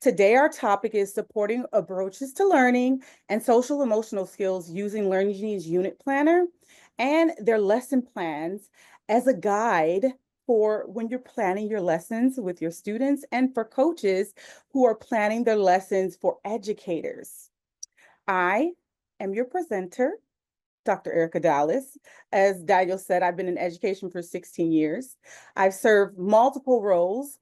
Today, our topic is supporting approaches to learning and social emotional skills using Learning Genie's unit planner and their lesson plans as a guide for when you're planning your lessons with your students and for coaches who are planning their lessons for educators. I am your presenter, Dr. Erica Dallas. As Daniel said, I've been in education for 16 years. I've served multiple roles.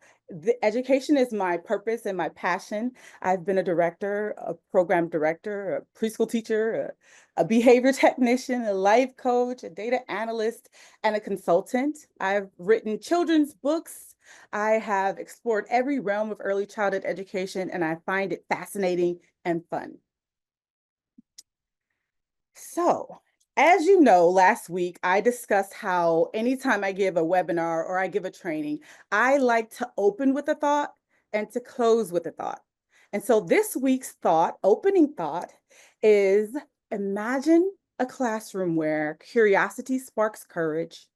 Education is my purpose and my passion. I've been a director, a program director, a preschool teacher, a behavior technician, a life coach, a data analyst, and a consultant. I've written children's books. I have explored every realm of early childhood education, and I find it fascinating and fun. So, as you know, last week I discussed how anytime I give a webinar or I give a training, I like to open with a thought and to close with a thought. And so this week's opening thought is imagine a classroom where curiosity sparks courage,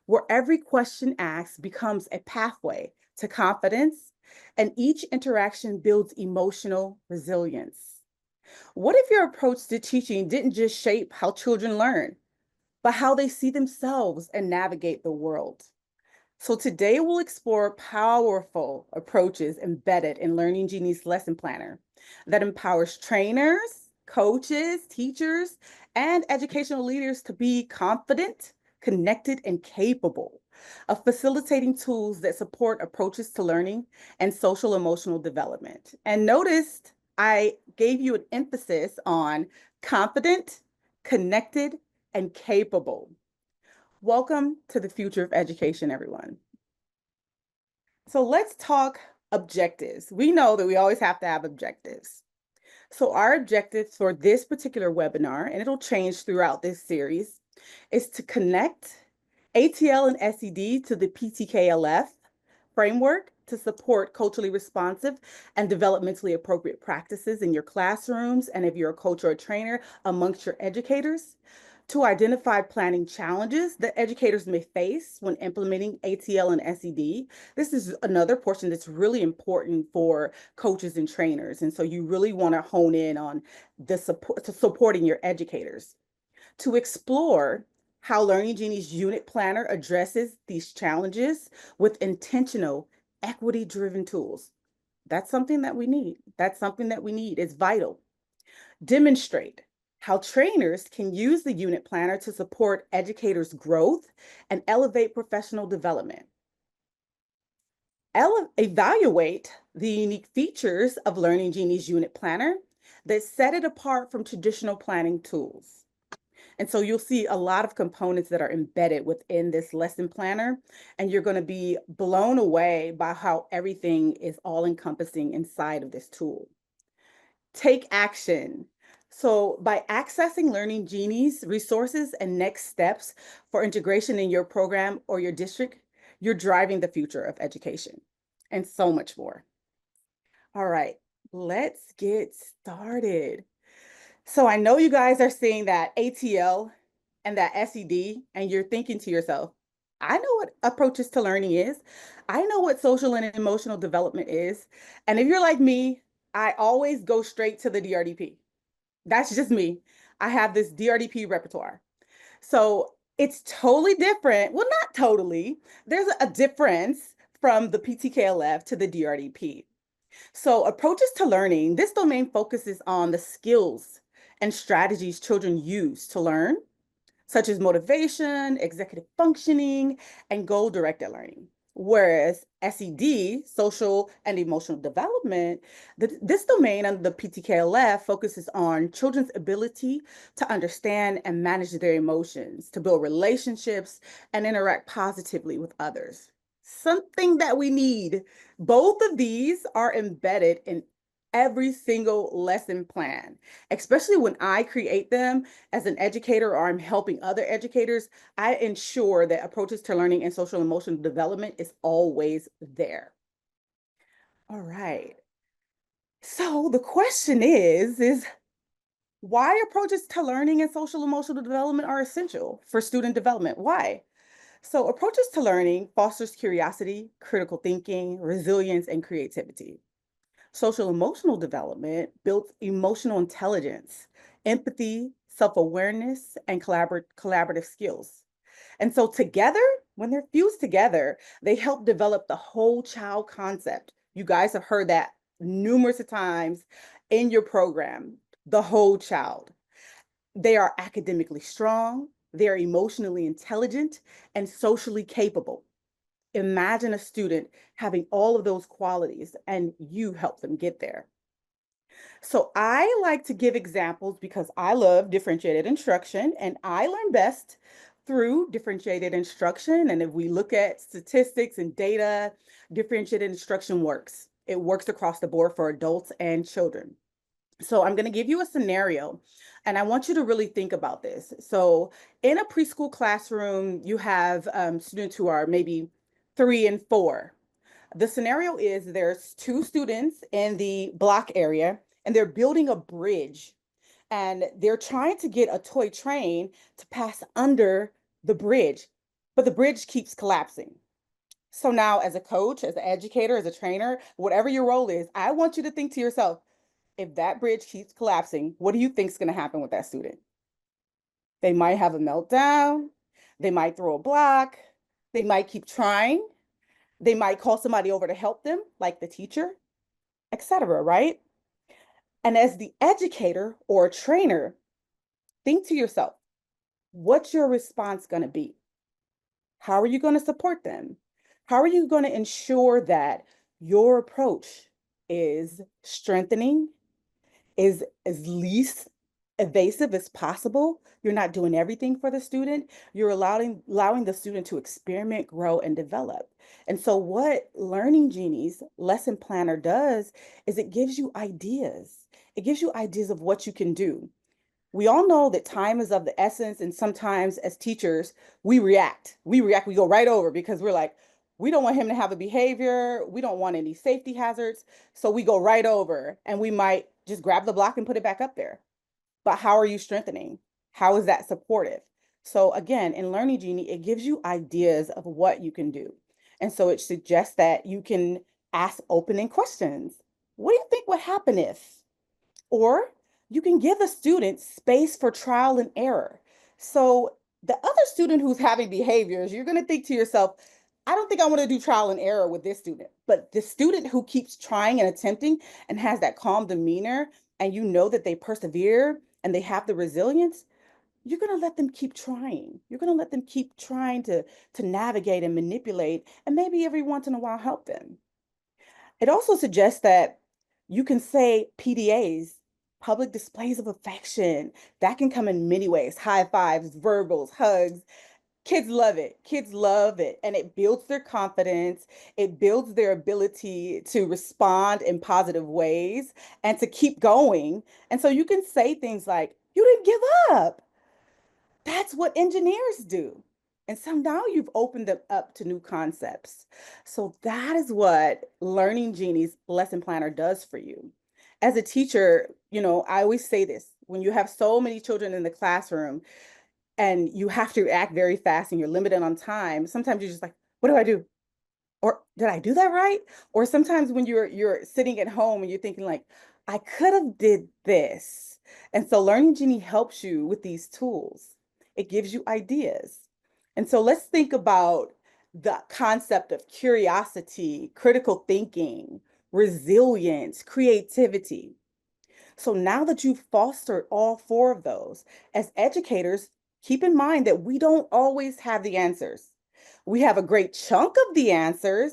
where every question asked becomes a pathway to confidence, and each interaction builds emotional resilience. What if your approach to teaching didn't just shape how children learn, but how they see themselves and navigate the world? So today we'll explore powerful approaches embedded in Learning Genie's lesson planner that empowers trainers, coaches, teachers, and educational leaders to be confident, connected, and capable of facilitating tools that support approaches to learning and social emotional development. And notice I gave you an emphasis on confident, connected, and capable. Welcome to the future of education, everyone. So let's talk objectives. We know that we always have to have objectives. So our objectives for this particular webinar, and it'll change throughout this series, is to connect ATL and SED to the PTKLF framework to support culturally responsive and developmentally appropriate practices in your classrooms, and if you're a coach or a trainer, amongst your educators, to identify planning challenges that educators may face when implementing ATL and SED. This is another portion that's really important for coaches and trainers. And so you really want to hone in on the supporting your educators. To explore how Learning Genie's unit planner addresses these challenges with intentional, equity-driven tools. That's something that we need. That's something that we need. It's vital. Demonstrate how trainers can use the unit planner to support educators' growth and elevate professional development. Evaluate the unique features of Learning Genie's unit planner that set it apart from traditional planning tools. And so you'll see a lot of components that are embedded within this lesson planner, and you're going to be blown away by how everything is all encompassing inside of this tool. Take action. So by accessing Learning Genie's resources and next steps for integration in your program or your district, you're driving the future of education and so much more. All right, let's get started. So I know you guys are seeing that ATL and that SED, and you're thinking to yourself, I know what approaches to learning is. I know what social and emotional development is. And if you're like me, I always go straight to the DRDP. That's just me. I have this DRDP repertoire. So it's totally different. Well, not totally. There's a difference from the PTKLF to the DRDP. So approaches to learning, this domain focuses on the skills and strategies children use to learn, such as motivation, executive functioning, and goal-directed learning. Whereas SED, social and emotional development, this domain under the PTKLF focuses on children's ability to understand and manage their emotions, to build relationships, and interact positively with others. Something that we need. Both of these are embedded in every single lesson plan, especially when I create them as an educator or I'm helping other educators. I ensure that approaches to learning and social emotional development is always there. All right. So the question is why approaches to learning and social emotional development are essential for student development? Why? So approaches to learning fosters curiosity, critical thinking, resilience, and creativity. Social emotional development builds emotional intelligence, empathy, self-awareness, and collaborative skills. And so together, when they're fused together, they help develop the whole child concept. You guys have heard that numerous of times in your program, the whole child. They are academically strong, they're emotionally intelligent, and socially capable. Imagine a student having all of those qualities and you help them get there. So I like to give examples because I love differentiated instruction and I learn best through differentiated instruction. And if we look at statistics and data, differentiated instruction works. It works across the board for adults and children. So I'm going to give you a scenario and I want you to really think about this. So in a preschool classroom, you have students who are maybe 3 and 4. The scenario is there's two students in the block area and they're building a bridge and they're trying to get a toy train to pass under the bridge, but the bridge keeps collapsing. So now as a coach, as an educator, as a trainer, whatever your role is, I want you to think to yourself, if that bridge keeps collapsing, what do you think is going to happen with that student? They might have a meltdown. They might throw a block. They might keep trying. They might call somebody over to help them, like the teacher, etc., right? And as the educator or trainer, think to yourself, what's your response going to be? How are you going to support them? How are you going to ensure that your approach is strengthening, is as least evasive as possible? You're not doing everything for the student. You're allowing the student to experiment, grow, and develop. And so what Learning Genie's lesson planner does is it gives you ideas. It gives you ideas of what you can do. We all know that time is of the essence, and sometimes as teachers, we react. We go right over because we're like, we don't want him to have a behavior. We don't want any safety hazards. So we go right over and we might just grab the block and put it back up there. But how are you strengthening? How is that supportive? So again, in Learning Genie, it gives you ideas of what you can do. And so it suggests that you can ask opening questions. What do you think would happen if? Or you can give the student space for trial and error. So the other student who's having behaviors, you're going to think to yourself, I don't think I want to do trial and error with this student. But the student who keeps trying and attempting and has that calm demeanor, and you know that they persevere and they have the resilience, you're going to let them keep trying. You're going to let them keep trying to navigate and manipulate, and maybe every once in a while help them. It also suggests that you can say PDAs, public displays of affection. That can come in many ways: high fives, verbals, hugs. Kids love it. Kids love it. And it builds their confidence. It builds their ability to respond in positive ways and to keep going. And so you can say things like, you didn't give up. That's what engineers do. And so now you've opened them up to new concepts. So that is what Learning Genie's lesson planner does for you. As a teacher, I always say this, when you have so many children in the classroom and you have to act very fast and you're limited on time, sometimes you're just like, what do I do? Or did I do that right? Or sometimes when you're sitting at home and you're thinking like, I could have did this. And so Learning Genie helps you with these tools. It gives you ideas. And so let's think about the concept of curiosity, critical thinking, resilience, creativity. So now that you've fostered all four of those, as educators, keep in mind that we don't always have the answers. We have a great chunk of the answers,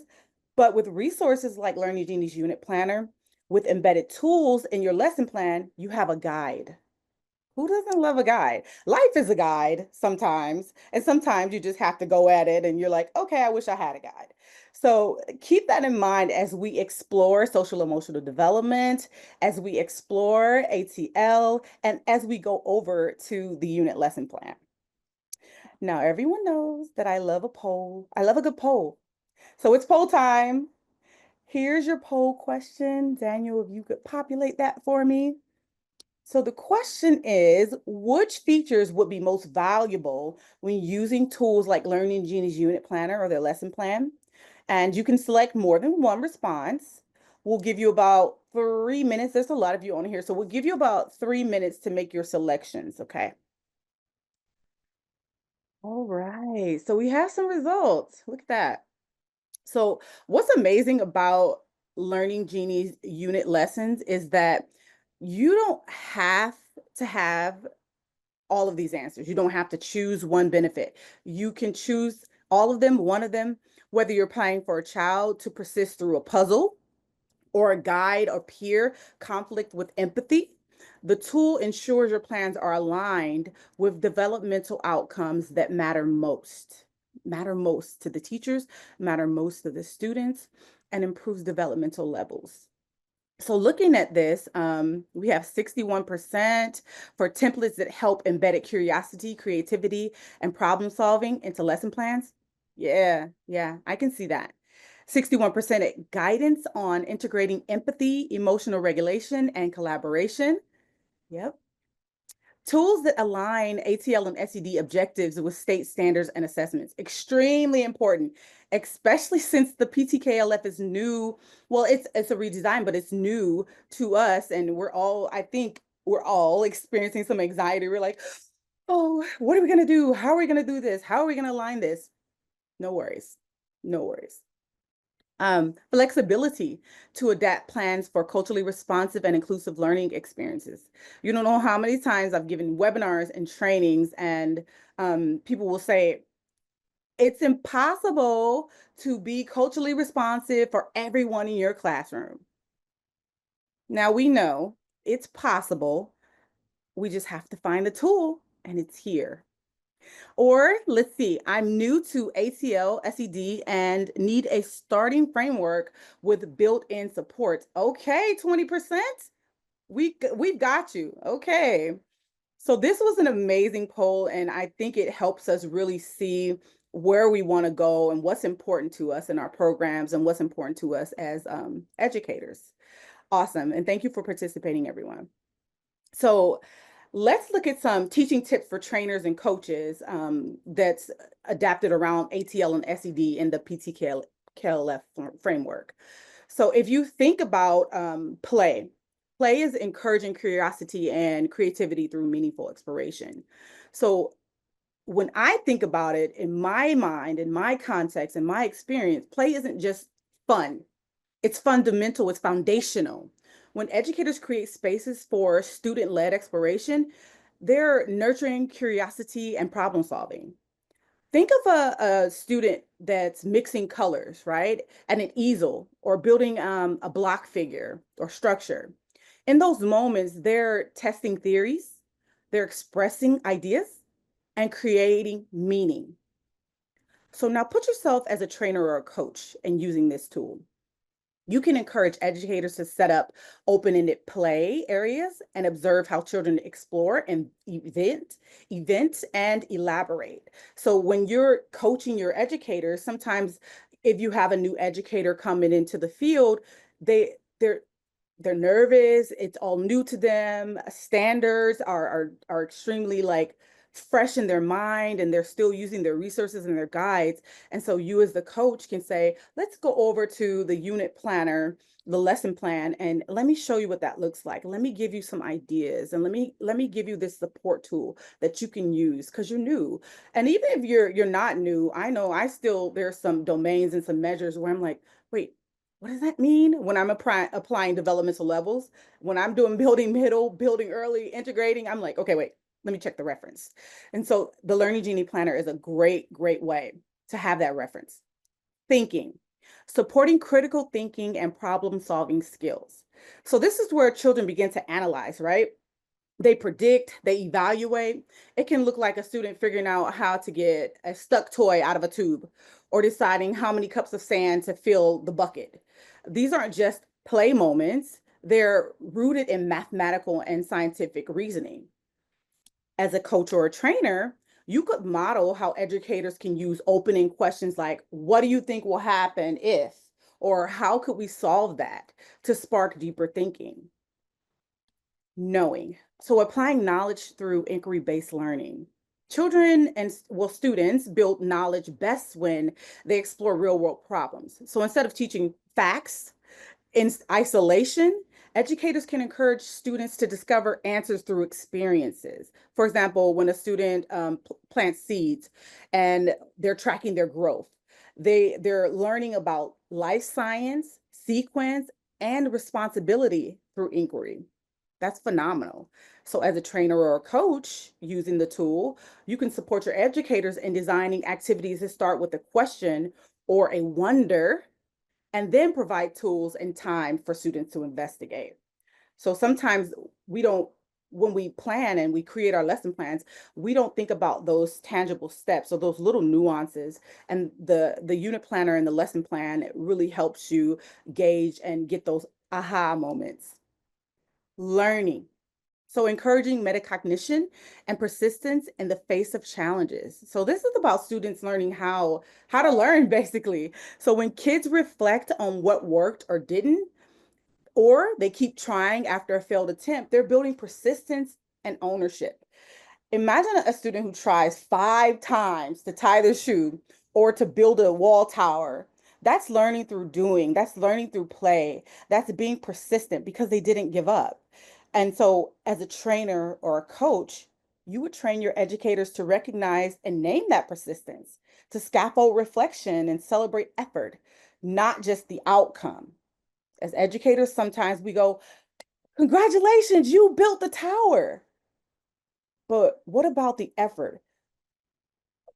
but with resources like Learning Genie's Unit Planner, with embedded tools in your lesson plan, you have a guide. Who doesn't love a guide? Life is a guide sometimes, and sometimes you just have to go at it and you're like, okay, I wish I had a guide. So keep that in mind as we explore social emotional development, as we explore ATL, and as we go over to the unit lesson plan. Now, everyone knows that I love a poll. I love a good poll. So it's poll time. Here's your poll question. Daniel, if you could populate that for me. So the question is, which features would be most valuable when using tools like Learning Genie's Unit Planner or their lesson plan? And you can select more than one response. We'll give you about 3 minutes. There's a lot of you on here, so we'll give you about 3 minutes to make your selections, okay? All right, so we have some results. Look at that. So what's amazing about learning Genie's unit lessons is that you don't have to have all of these answers. You don't have to choose one benefit. You can choose all of them, one of them, whether you're applying for a child to persist through a puzzle or a guide or peer conflict with empathy. The tool ensures your plans are aligned with developmental outcomes that matter most to the teachers, matter most to the students, and improves developmental levels. So looking at this, we have 61% for templates that help embedded curiosity, creativity, and problem solving into lesson plans. Yeah, I can see that. 61% at guidance on integrating empathy, emotional regulation, and collaboration. Yep. Tools that align ATL and SED objectives with state standards and assessments. Extremely important, especially since the PTKLF is new. Well, it's a redesign, but it's new to us. And I think we're all experiencing some anxiety. We're like, oh, what are we gonna do? How are we gonna do this? How are we gonna align this? No worries. No worries. Flexibility to adapt plans for culturally responsive and inclusive learning experiences. You don't know how many times I've given webinars and trainings, and people will say, it's impossible to be culturally responsive for everyone in your classroom. Now we know it's possible. We just have to find the tool, and it's here. Or let's see, I'm new to ATL, SED, and need a starting framework with built-in support. Okay, 20%. We've got you. Okay. So this was an amazing poll, and I think it helps us really see where we want to go and what's important to us in our programs and what's important to us as educators. Awesome. And thank you for participating, everyone. So let's look at some teaching tips for trainers and coaches that's adapted around ATL and SED in the PTKLF framework. So if you think about play is encouraging curiosity and creativity through meaningful exploration. So when I think about it, in my mind, in my context, in my experience, play isn't just fun. It's fundamental, it's foundational. When educators create spaces for student-led exploration, they're nurturing curiosity and problem solving. Think of a student that's mixing colors, right? At an easel or building a block figure or structure. In those moments, they're testing theories, they're expressing ideas, and creating meaning. So now put yourself as a trainer or a coach and using this tool. You can encourage educators to set up open-ended play areas and observe how children explore and event and elaborate. So when you're coaching your educators, sometimes if you have a new educator coming into the field, they they're they're nervous, it's all new to them, standards are extremely like fresh in their mind, and they're still using their resources and their guides. And so you as the coach can say, let's go over to the unit planner, the lesson plan, and let me show you what that looks like. Let me give you some ideas, and let me give you this support tool that you can use because you're new. And even if you're not new, I know there's some domains and some measures where I'm like, wait, what does that mean? When I'm applying developmental levels, when I'm doing building middle, building early, integrating, I'm like, okay, wait, let me check the reference. And so the Learning Genie Planner is a great way to have that reference. Thinking, supporting critical thinking and problem solving skills. So this is where children begin to analyze, right? They predict, they evaluate. It can look like a student figuring out how to get a stuck toy out of a tube or deciding how many cups of sand to fill the bucket. These aren't just play moments, they're rooted in mathematical and scientific reasoning. As a coach or a trainer, you could model how educators can use opening questions like, what do you think will happen if, or how could we solve that, to spark deeper thinking? Knowing. So applying knowledge through inquiry-based learning. Children and students build knowledge best when they explore real world problems. So instead of teaching facts in isolation, Educators can encourage students to discover answers through experiences. For example, when a student plants seeds and they're tracking their growth, they're learning about life science, sequence, and responsibility through inquiry. That's phenomenal. So, as a trainer or a coach using the tool, you can support your educators in designing activities that start with a question or a wonder, and then provide tools and time for students to investigate. So sometimes we don't, when we plan and we create our lesson plans, we don't think about those tangible steps or those little nuances. And the unit planner and the lesson plan really helps you gauge and get those aha moments. Learning. So encouraging metacognition and persistence in the face of challenges. So this is about students learning how to learn basically. So when kids reflect on what worked or didn't, or they keep trying after a failed attempt, they're building persistence and ownership. Imagine a student who tries 5 times to tie their shoe or to build a wall tower. That's learning through doing, that's learning through play, that's being persistent because they didn't give up. And so, as a trainer or a coach, you would train your educators to recognize and name that persistence, to scaffold reflection and celebrate effort, not just the outcome. As educators, sometimes we go, congratulations, you built the tower. But what about the effort?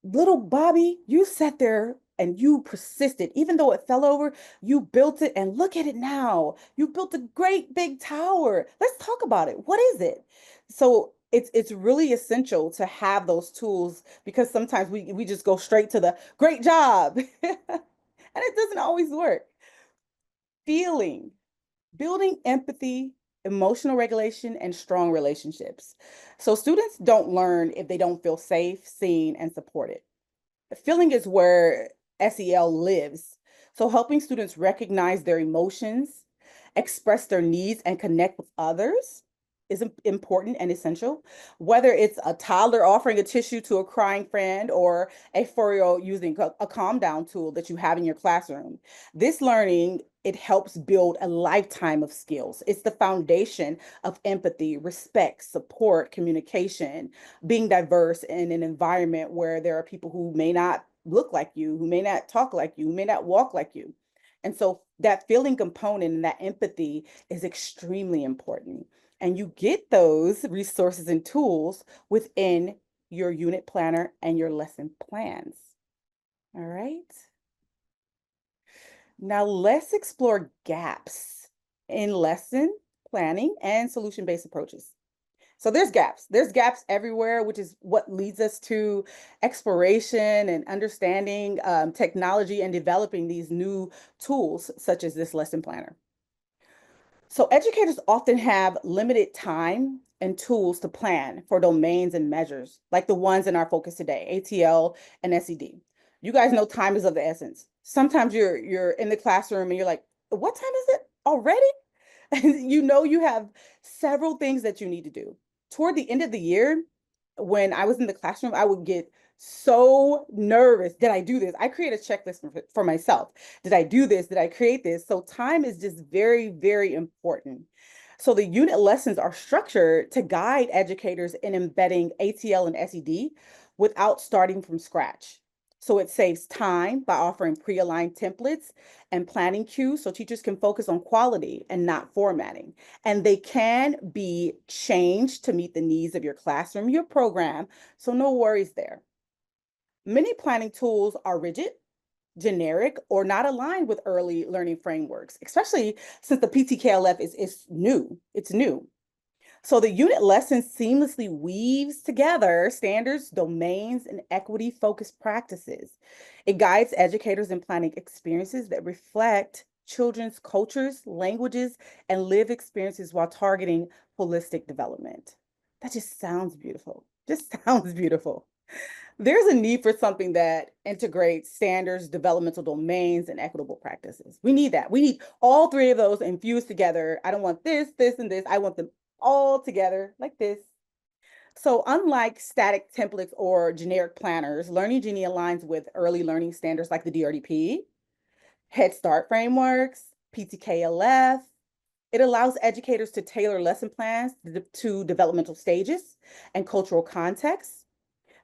Little Bobby, you sat there and you persisted. Even though it fell over, you built it and look at it now. You built a great big tower. Let's talk about it. What is it? So it's really essential to have those tools because sometimes we just go straight to the great job. And it doesn't always work. Feeling. Building empathy, emotional regulation, and strong relationships. So students don't learn if they don't feel safe, seen, and supported. Feeling is where SEL lives. So helping students recognize their emotions, express their needs, and connect with others is important and essential. Whether it's a toddler offering a tissue to a crying friend or a 4-year-old using a calm down tool that you have in your classroom, this learning, it helps build a lifetime of skills. It's the foundation of empathy, respect, support, communication, being diverse in an environment where there are people who may not look like you, who may not talk like you, who may not walk like you. And so that feeling component and that empathy is extremely important. And you get those resources and tools within your unit planner and your lesson plans. All right. Now let's explore gaps in lesson planning and solution-based approaches. So there's gaps. There's gaps everywhere, which is what leads us to exploration and understanding technology and developing these new tools, such as this lesson planner. So educators often have limited time and tools to plan for domains and measures, like the ones in our focus today, ATL and SED. You guys know time is of the essence. Sometimes you're in the classroom and you're like, what time is it already? And you know you have several things that you need to do. Toward the end of the year, when I was in the classroom, I would get so nervous. Did I do this? I create a checklist for myself. Did I do this? Did I create this? So time is just very, very important. So the unit lessons are structured to guide educators in embedding ATL and SED without starting from scratch. So it saves time by offering pre-aligned templates and planning cues so teachers can focus on quality and not formatting. And they can be changed to meet the needs of your classroom, your program. So no worries there. Many planning tools are rigid, generic, or not aligned with early learning frameworks, especially since the PTKLF is new. It's new. So the unit lesson seamlessly weaves together standards, domains, and equity-focused practices. It guides educators in planning experiences that reflect children's cultures, languages, and lived experiences while targeting holistic development. That just sounds beautiful. Just sounds beautiful. There's a need for something that integrates standards, developmental domains, and equitable practices. We need that. We need all three of those infused together. I don't want this, this, and this. I want them all together like this. So unlike static templates or generic planners, Learning Genie aligns with early learning standards like the DRDP, Head Start frameworks, PTKLF, It allows educators to tailor lesson plans to developmental stages and cultural contexts,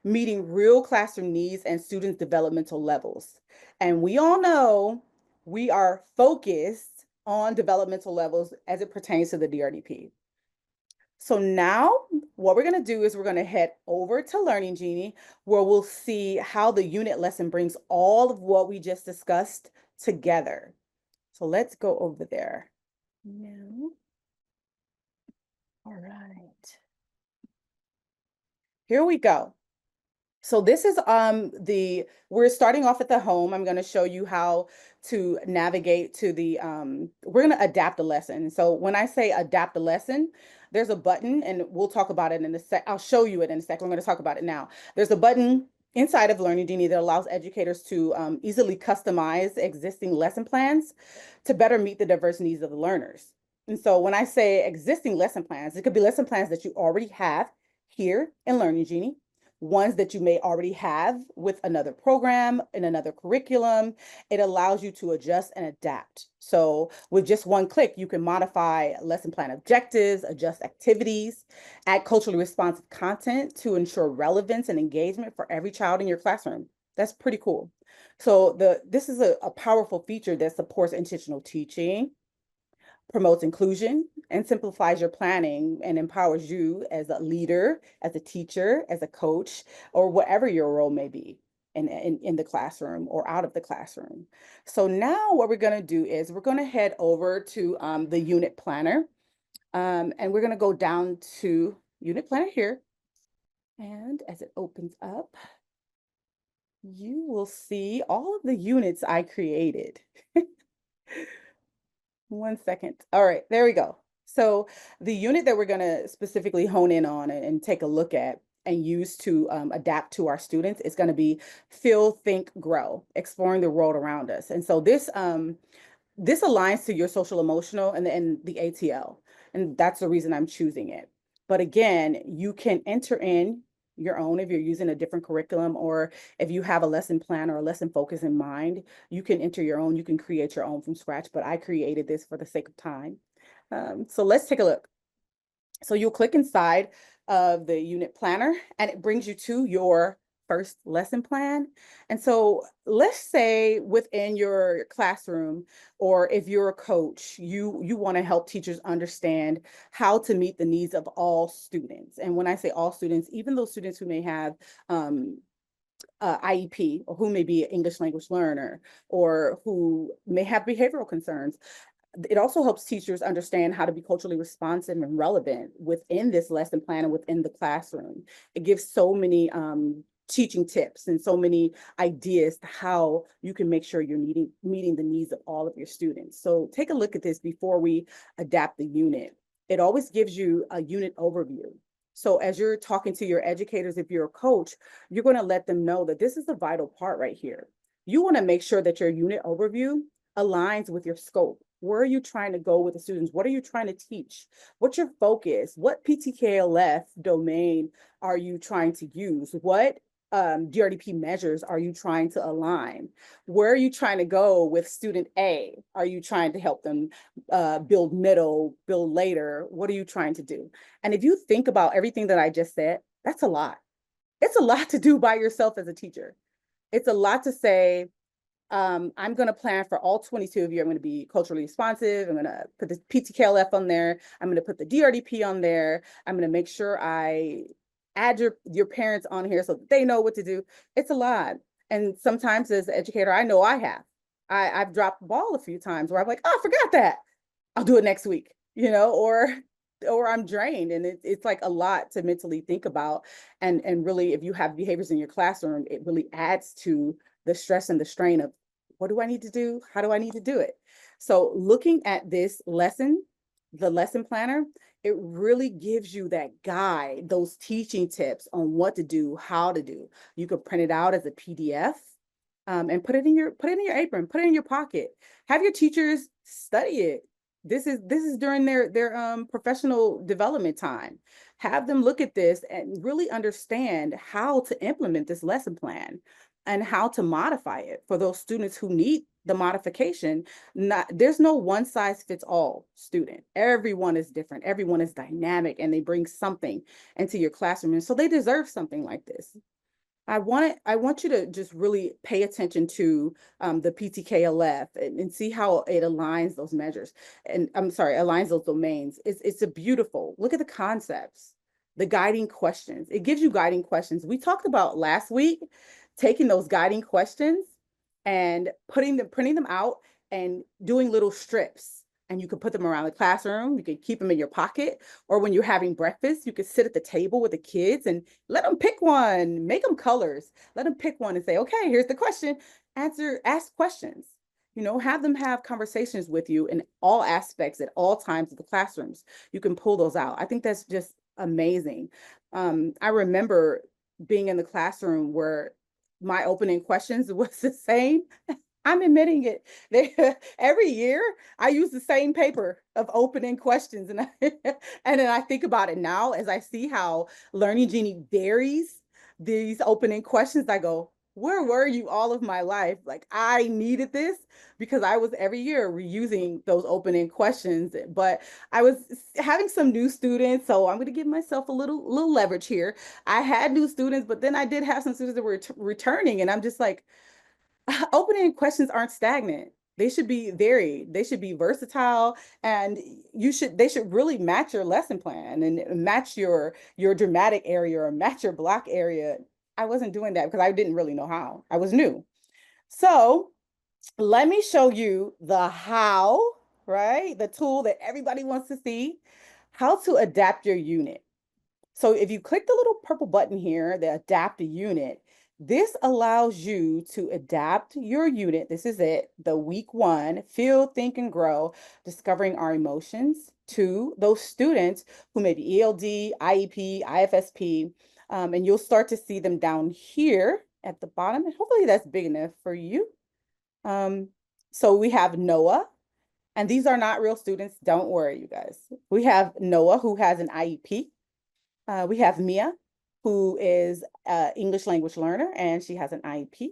meeting real classroom needs and students' developmental levels. And we all know we are focused on developmental levels as it pertains to the DRDP. So now what we're going to do is we're going to head over to Learning Genie, where we'll see how the unit lesson brings all of what we just discussed together. So let's go over there. Now, all right. Here we go. So this is we're starting off at the home. I'm going to show you how to navigate to the we're going to adapt a lesson. So when I say adapt a lesson, there's a button, and we'll talk about it in a sec. I'll show you it in a second. I'm going to talk about it now. There's a button inside of Learning Genie that allows educators to easily customize existing lesson plans to better meet the diverse needs of the learners. And so when I say existing lesson plans, it could be lesson plans that you already have here in Learning Genie, ones that you may already have with another program in another curriculum. It allows you to adjust and adapt. So with just one click, you can modify lesson plan objectives, adjust activities, add culturally responsive content to ensure relevance and engagement for every child in your classroom. That's pretty cool. So this is a powerful feature that supports intentional teaching, promotes inclusion, and simplifies your planning and empowers you as a leader, as a teacher, as a coach, or whatever your role may be in the classroom or out of the classroom. So now what we're going to do is we're going to head over to the unit planner, and we're going to go down to unit planner here. And as it opens up, you will see all of the units I created. 1 second. All right, there we go. So the unit that we're going to specifically hone in on and take a look at and use to adapt to our students is going to be Feel, Think, Grow, exploring the world around us. And so this aligns to your social emotional and the ATL. And that's the reason I'm choosing it. But again, you can enter in your own if you're using a different curriculum, or if you have a lesson plan or a lesson focus in mind, you can enter your own, you can create your own from scratch, but I created this for the sake of time. So let's take a look. So you'll click inside of the unit planner and it brings you to your first lesson plan. And so let's say within your classroom, or if you're a coach, you want to help teachers understand how to meet the needs of all students. And when I say all students, even those students who may have IEP, or who may be an English language learner, or who may have behavioral concerns. It also helps teachers understand how to be culturally responsive and relevant within this lesson plan and within the classroom. It gives so many teaching tips and so many ideas to how you can make sure you're meeting the needs of all of your students. So take a look at this before we adapt the unit. It always gives you a unit overview. So as you're talking to your educators, if you're a coach, you're going to let them know that this is a vital part right here. You want to make sure that your unit overview aligns with your scope. Where are you trying to go with the students? What are you trying to teach? What's your focus? What PTKLF domain are you trying to use? What DRDP measures are you trying to align? Where are you trying to go with student A? Are you trying to help them build middle, build later? What are you trying to do? And if you think about everything that I just said, that's a lot. It's a lot to do by yourself as a teacher. It's a lot to say, I'm going to plan for all 22 of you. I'm going to be culturally responsive. I'm going to put the PTKLF on there. I'm going to put the DRDP on there. I'm going to make sure I add your parents on here so that they know what to do. It's a lot. And sometimes as an educator, I know I've dropped the ball a few times where I'm like, oh, I forgot that. I'll do it next week, or I'm drained, and it's like a lot to mentally think about. And really, if you have behaviors in your classroom, it really adds to the stress and the strain of what do I need to do? How do I need to do it? So looking at this lesson, the lesson planner, it really gives you that guide, those teaching tips on what to do, how to do. You could print it out as a PDF and put it in your apron, put it in your pocket. Have your teachers study it. This is during their professional development time. Have them look at this and really understand how to implement this lesson plan. and how to modify it for those students who need the modification. There's no one size fits all student. Everyone is different. Everyone is dynamic and they bring something into your classroom. And so they deserve something like this. I want you to just really pay attention to the PTKLF and see how it aligns those measures. And I'm sorry, aligns those domains. It's a beautiful, look at the concepts, the guiding questions. It gives you guiding questions. We talked about last week, taking those guiding questions and printing them out and doing little strips. And you can put them around the classroom. You can keep them in your pocket, or when you're having breakfast, you can sit at the table with the kids and let them pick one, make them colors, let them pick one and say, okay, here's the question, ask questions, have them have conversations with you in all aspects at all times of the classrooms. You can pull those out. I think that's just amazing. I remember being in the classroom where my opening questions was the same. I'm admitting it. Every year I use the same paper of opening questions. And and then I think about it now as I see how Learning Genie varies these opening questions. I go, where were you all of my life? Like, I needed this because I was every year reusing those opening questions. But I was having some new students, so I'm going to give myself a little leverage here. I had new students, but then I did have some students that were returning, and I'm just like, opening questions aren't stagnant. They should be varied. They should be versatile, and they should really match your lesson plan and match your dramatic area or match your block area. I wasn't doing that because I didn't really know how. I was new. So let me show you the how, right? The tool that everybody wants to see, how to adapt your unit. So if you click the little purple button here, the adapt a unit, this allows you to adapt your unit. This is it, the week 1, feel, think, and grow, discovering our emotions, to those students who may be ELD, IEP, IFSP, and you'll start to see them down here at the bottom, and hopefully that's big enough for you. So we have Noah, and these are not real students. Don't worry, you guys. We have Noah, who has an IEP. We have Mia, who is an English language learner, and she has an IEP.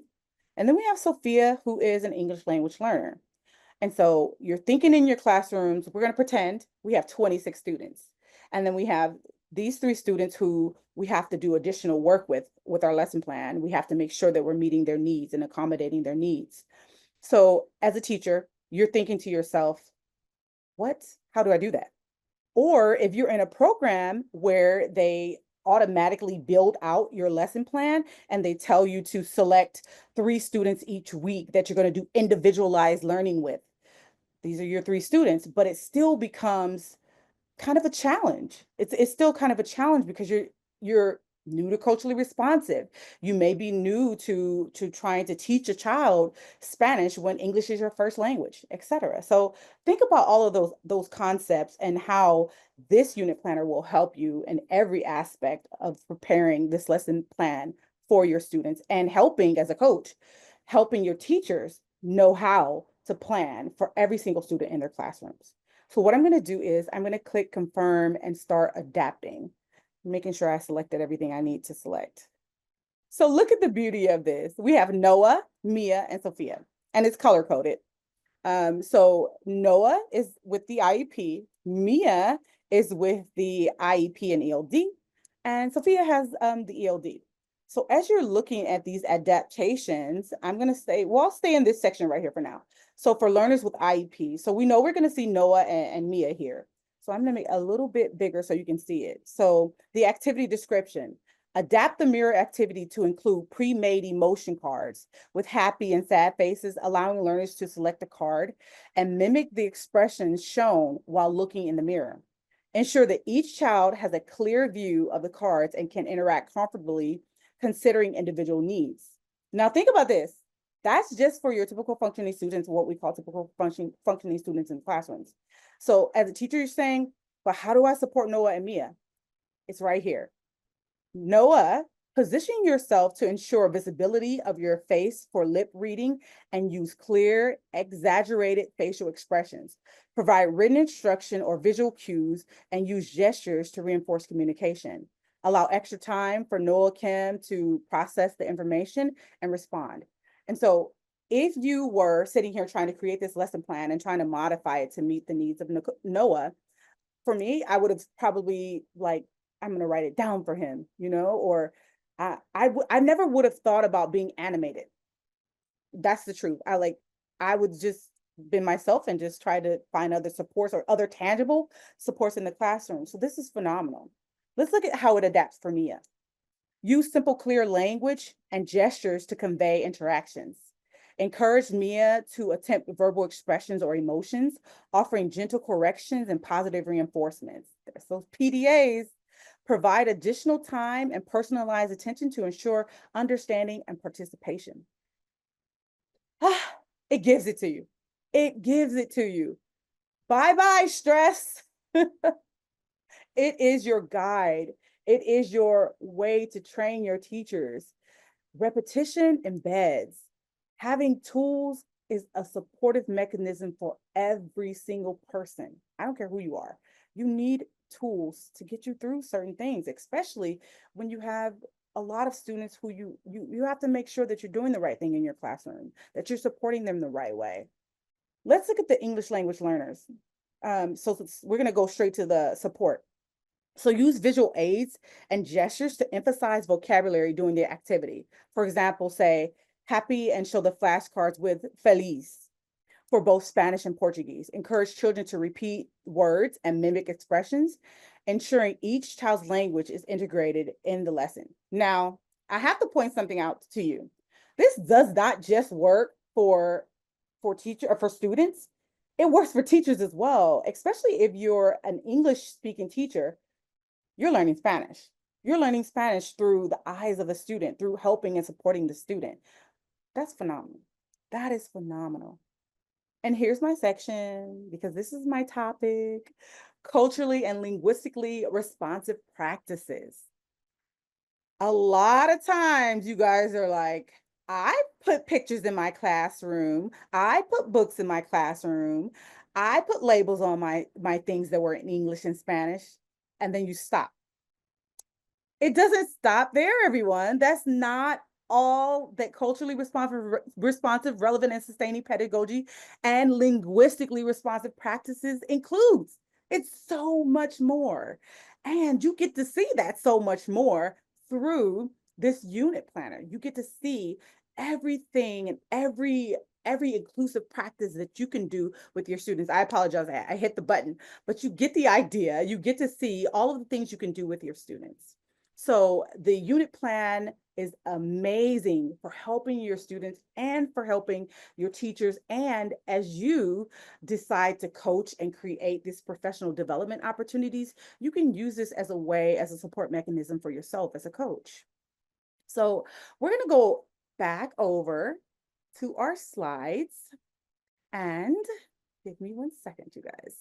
And then we have Sophia, who is an English language learner. And so you're thinking in your classrooms, we're going to pretend we have 26 students. And then we have these 3 students who we have to do additional work with our lesson plan. We have to make sure that we're meeting their needs and accommodating their needs. So as a teacher, you're thinking to yourself, how do I do that? Or if you're in a program where they automatically build out your lesson plan and they tell you to select 3 students each week that you're going to do individualized learning with. These are your 3 students, but it still becomes kind of a challenge. It's still kind of a challenge because you're new to culturally responsive. You may be new to trying to teach a child Spanish when English is your first language, etc. So think about all of those concepts and how this unit planner will help you in every aspect of preparing this lesson plan for your students, and helping as a coach, helping your teachers know how to plan for every single student in their classrooms. So what I'm going to do is I'm going to click confirm and start adapting, making sure I selected everything I need to select. So look at the beauty of this. We have Noah, Mia, and Sophia, and it's color coded. So Noah is with the IEP, Mia is with the IEP and ELD, and Sophia has the ELD. So as you're looking at these adaptations, I'm going to say, well, I'll stay in this section right here for now. So for learners with IEP, so we know we're going to see Noah and Mia here. So I'm going to make a little bit bigger so you can see it. So the activity description, adapt the mirror activity to include pre-made emotion cards with happy and sad faces, allowing learners to select a card and mimic the expressions shown while looking in the mirror. Ensure that each child has a clear view of the cards and can interact comfortably, considering individual needs. Now think about this. That's just for your typical functioning students, what we call typical functioning students in classrooms. So as a teacher, you're saying, but how do I support Noah and Mia? It's right here. Noah, position yourself to ensure visibility of your face for lip reading and use clear, exaggerated facial expressions. Provide written instruction or visual cues and use gestures to reinforce communication. Allow extra time for Noah Kim to process the information and respond. And so if you were sitting here trying to create this lesson plan and trying to modify it to meet the needs of Noah, for me, I would have probably like, I'm going to write it down for him, or I never would have thought about being animated. That's the truth. I would just been myself and just try to find other supports or other tangible supports in the classroom. So this is phenomenal. Let's look at how it adapts for Mia. Use simple, clear language and gestures to convey interactions. Encourage Mia to attempt verbal expressions or emotions, offering gentle corrections and positive reinforcements. There's those PDAs. Provide additional time and personalized attention to ensure understanding and participation. It gives it to you. It gives it to you. Bye-bye, stress. It is your guide. It is your way to train your teachers. Repetition embeds. Having tools is a supportive mechanism for every single person. I don't care who you are. You need tools to get you through certain things, especially when you have a lot of students who you have to make sure that you're doing the right thing in your classroom, that you're supporting them the right way. Let's look at the English language learners. So we're going to go straight to the support. So use visual aids and gestures to emphasize vocabulary during the activity. For example, say happy and show the flashcards with feliz for both Spanish and Portuguese. Encourage children to repeat words and mimic expressions, ensuring each child's language is integrated in the lesson. Now, I have to point something out to you. This does not just work for teacher or for students. It works for teachers as well, especially if you're an English speaking teacher. You're learning Spanish. You're learning Spanish through the eyes of a student, through helping and supporting the student. That's phenomenal. That is phenomenal. And here's my section, because this is my topic: culturally and linguistically responsive practices. A lot of times you guys are like, I put pictures in my classroom. I put books in my classroom. I put labels on my things that were in English and Spanish. And then you stop. It doesn't stop there, everyone. That's not all that culturally responsive, relevant, and sustaining pedagogy and linguistically responsive practices includes. It's so much more. And you get to see that so much more through this unit planner. You get to see everything and every inclusive practice that you can do with your students. I apologize, I hit the button, but you get the idea. You get to see all of the things you can do with your students. So the unit plan is amazing for helping your students and for helping your teachers. And as you decide to coach and create these professional development opportunities, you can use this as a way, as a support mechanism for yourself as a coach. So we're going to go back over to our slides, and give me 1 second, you guys.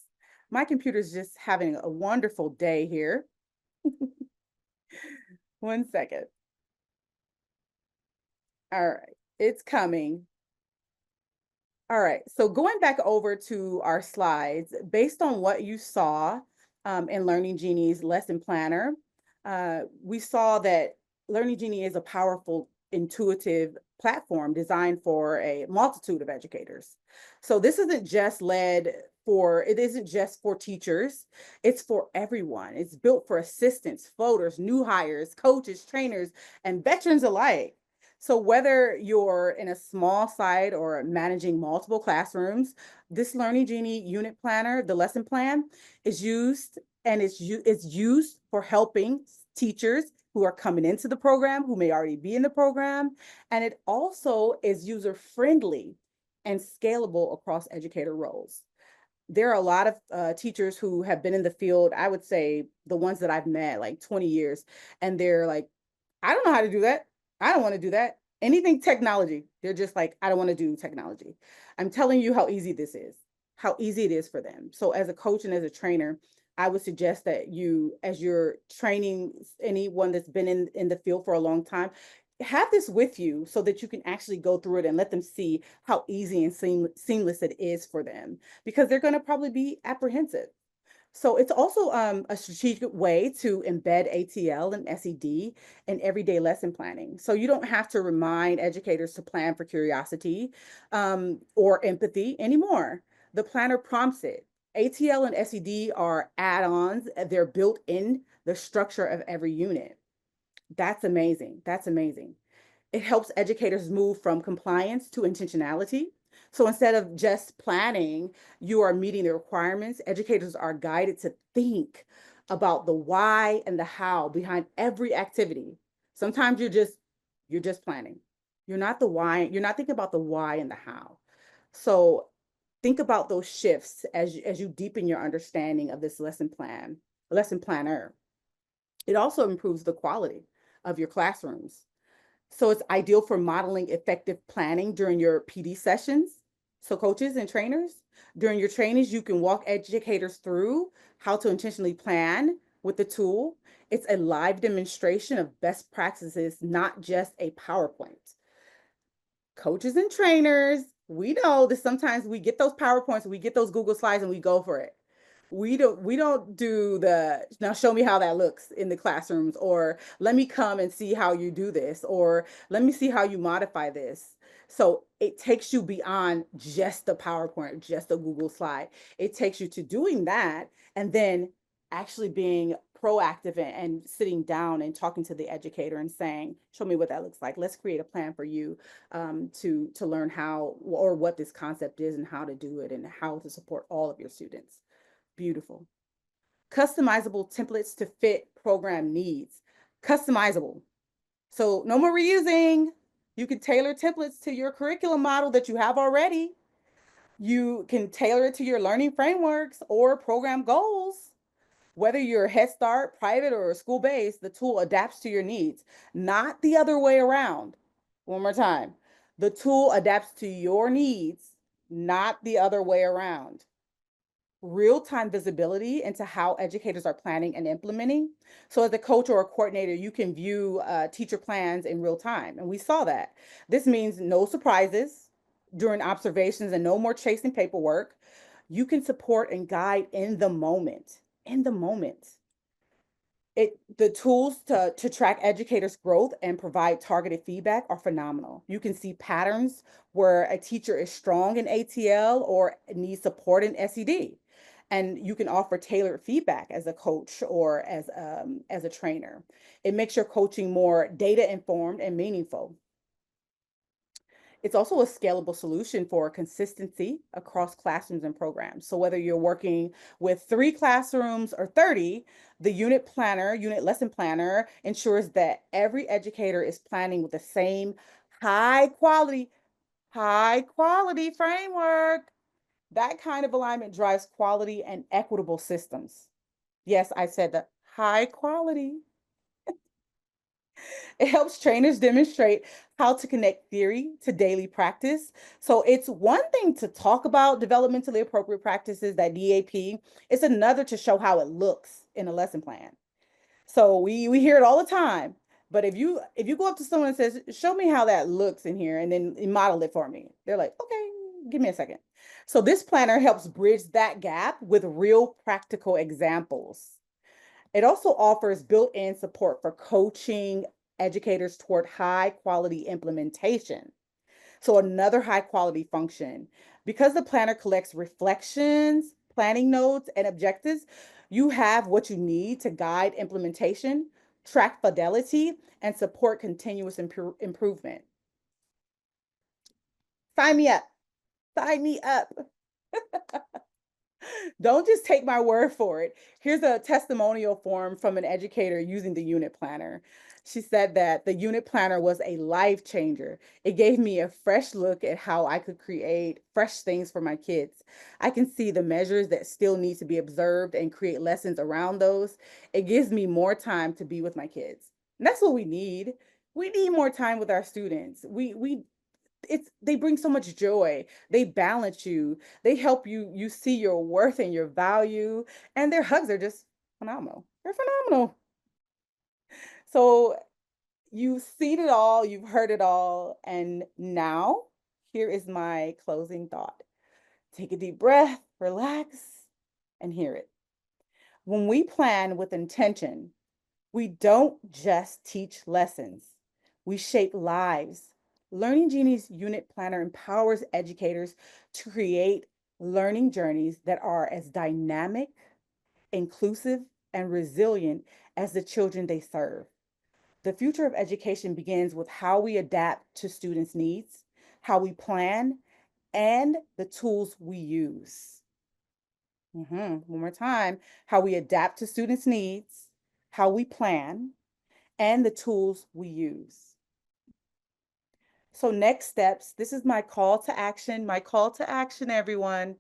My computer's just having a wonderful day here. 1 second. All right, it's coming. All right, so going back over to our slides, based on what you saw in Learning Genie's lesson planner, we saw that Learning Genie is a powerful, intuitive platform designed for a multitude of educators. So this isn't just it isn't just for teachers, it's for everyone. It's built for assistants, floaters, new hires, coaches, trainers, and veterans alike. So whether you're in a small site or managing multiple classrooms, this Learning Genie unit planner, the lesson plan, is used, and it's used for helping teachers who are coming into the program, who may already be in the program. And it also is user-friendly and scalable across educator roles. There are a lot of teachers who have been in the field, I would say the ones that I've met, like 20 years, and they're like, I don't know how to do that. I don't want to do that. Anything technology. They're just like, I don't want to do technology. I'm telling you how easy this is, how easy it is for them. So as a coach and as a trainer, I would suggest that you, as you're training anyone that's been in the field for a long time, have this with you so that you can actually go through it and let them see how easy and seamless it is for them, because they're going to probably be apprehensive. So it's also a strategic way to embed ATL and SED in everyday lesson planning. So you don't have to remind educators to plan for curiosity or empathy anymore. The planner prompts it. ATL and SED are add-ons. They're built in the structure of every unit. That's amazing. That's amazing. It helps educators move from compliance to intentionality. So instead of just planning, you are meeting the requirements. Educators are guided to think about the why and the how behind every activity. Sometimes you're just planning. You're not the why, you're not thinking about the why and the how. So think about those shifts as you deepen your understanding of this lesson planner. It also improves the quality of your classrooms. So it's ideal for modeling effective planning during your PD sessions. So coaches and trainers, during your trainings, you can walk educators through how to intentionally plan with the tool. It's a live demonstration of best practices, not just a PowerPoint. Coaches and trainers, we know that sometimes we get those PowerPoints, we get those Google Slides and we go for it. We don't do the now show me how that looks in the classrooms, or let me come and see how you do this, or let me see how you modify this. So it takes you beyond just the PowerPoint, just the Google slide. It takes you to doing that and then actually being proactive and sitting down and talking to the educator and saying, show me what that looks like. Let's create a plan for you to learn how or what this concept is and how to do it and how to support all of your students. Beautiful. Customizable templates to fit program needs. Customizable. So no more reusing. You can tailor templates to your curriculum model that you have already. You can tailor it to your learning frameworks or program goals. Whether you're Head Start, private, or school based, the tool adapts to your needs, not the other way around. One more time. The tool adapts to your needs, not the other way around. Real-time visibility into how educators are planning and implementing. So as a coach or a coordinator, you can view teacher plans in real time. And we saw that. This means no surprises during observations and no more chasing paperwork. You can support and guide in the moment, in the moment. The tools to track educators' growth and provide targeted feedback are phenomenal. You can see patterns where a teacher is strong in ATL or needs support in SED. And you can offer tailored feedback as a coach or as a trainer. It makes your coaching more data informed and meaningful. It's also a scalable solution for consistency across classrooms and programs. So whether you're working with 3 classrooms or 30, the unit lesson planner ensures that every educator is planning with the same high quality framework. That kind of alignment drives quality and equitable systems. Yes, I said that, high quality. It helps trainers demonstrate how to connect theory to daily practice. So it's one thing to talk about developmentally appropriate practices, that DAP. It's another to show how it looks in a lesson plan. So we hear it all the time. But if you go up to someone and says, show me how that looks in here, and then model it for me, they're like, okay, give me a second. So this planner helps bridge that gap with real practical examples. It also offers built-in support for coaching educators toward high quality implementation. So another high quality function, because the planner collects reflections, planning notes, and objectives, you have what you need to guide implementation, track fidelity, and support continuous improvement. Sign me up. Sign me up. Don't just take my word for it. Here's a testimonial form from an educator using the unit planner. She said that the unit planner was a life changer. It gave me a fresh look at how I could create fresh things for my kids. I can see the measures that still need to be observed and create lessons around those. It gives me more time to be with my kids. And that's what we need. We need more time with our students. They bring so much joy. They balance you. They help you see your worth and your value, and their hugs are just phenomenal. They're phenomenal. So you've seen it all, you've heard it all, and now here is my closing thought. Take a deep breath, relax, and hear it. When we plan with intention, we don't just teach lessons, we shape lives. Learning Genie's unit planner empowers educators to create learning journeys that are as dynamic, inclusive, and resilient as the children they serve. The future of education begins with how we adapt to students' needs, how we plan, and the tools we use. One more time, how we adapt to students' needs, how we plan, and the tools we use. So, next steps, this is my call to action. My call to action, everyone.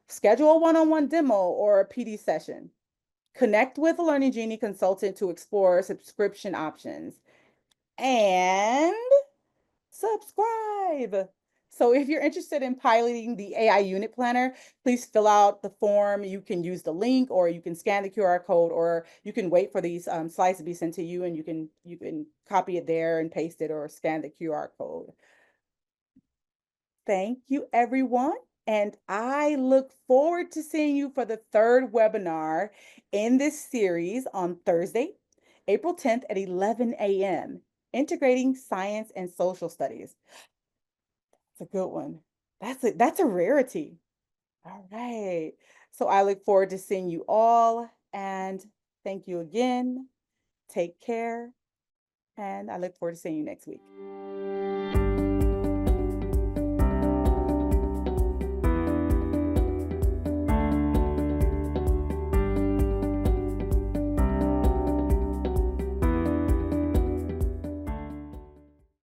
Schedule a one on one demo or a PD session. Connect with a Learning Genie consultant to explore subscription options. And subscribe. So if you're interested in piloting the AI unit planner, please fill out the form. You can use the link, or you can scan the QR code, or you can wait for these slides to be sent to you, and you can copy it there and paste it, or scan the QR code. Thank you, everyone. And I look forward to seeing you for the third webinar in this series on Thursday, April 10th at 11 a.m. Integrating Science and Social Studies. It's a good one. That's a rarity. All right. So I look forward to seeing you all, and thank you again. Take care, and I look forward to seeing you next week.